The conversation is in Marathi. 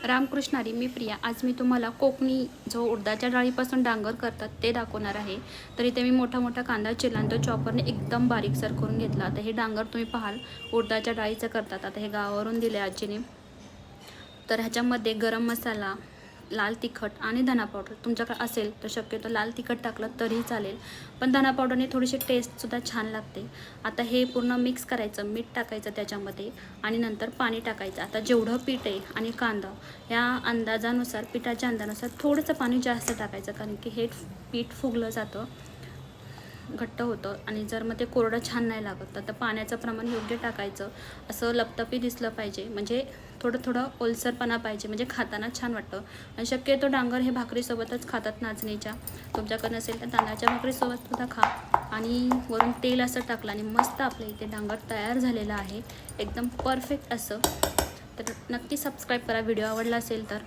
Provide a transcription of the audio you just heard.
रामकृष्ण हरी, मी प्रिया. आज मी तुम्हाला कोकणी जो उडदाच्या डाळीपासून डांगर करतात ते दाखवणार आहे. तर इथे मी मोठा कांदा चिरला आणि तो चॉपरने एकदम बारीकसर करून घेतला. आता हे डांगर तुम्ही पाहाल उडदाच्या डाळीचं करतात. आता हे गावावरून दिले आजीने. तर ह्याच्यामध्ये गरम मसाला, लाल तिखट आणि धना पावडर तुमच्याकडे असेल तर शक्यतो लाल तिखट टाकलं तरीही चालेल, पण धना पावडरने थोडीशी टेस्टसुद्धा छान लागते. आता हे पूर्ण मिक्स करायचं, मीठ टाकायचं त्याच्यामध्ये आणि नंतर पाणी टाकायचं. आता जेवढं पीठ आहे आणि कांदा या अंदाजानुसार, पिठाच्या अंदाजानुसार थोडंसं पाणी जास्त टाकायचं, कारण की हे पीठ फुगलं जातं, घट्ट होतं आणि जर मग ते कोरडं छान नाही लागत. तर पाण्याचं प्रमाण योग्य टाकायचं. असं लपतपी दिसलं पाहिजे, म्हणजे थोडं ओलसरपणा पाहिजे, म्हणजे खाताना छान वाटतं. आणि शक्यतो डांगर हे भाकरीसोबतच खातात नाचणीच्या. तुमच्याकडे नसेल तर तांदळाच्या भाकरीसोबतसुद्धा खा. आणि वरून तेल असं टाकलं आणि मस्त आपल्या इथे डांगर तयार झालेला आहे, एकदम परफेक्ट असं. तर नक्की सबस्क्राईब करा व्हिडिओ आवडला असेल तर.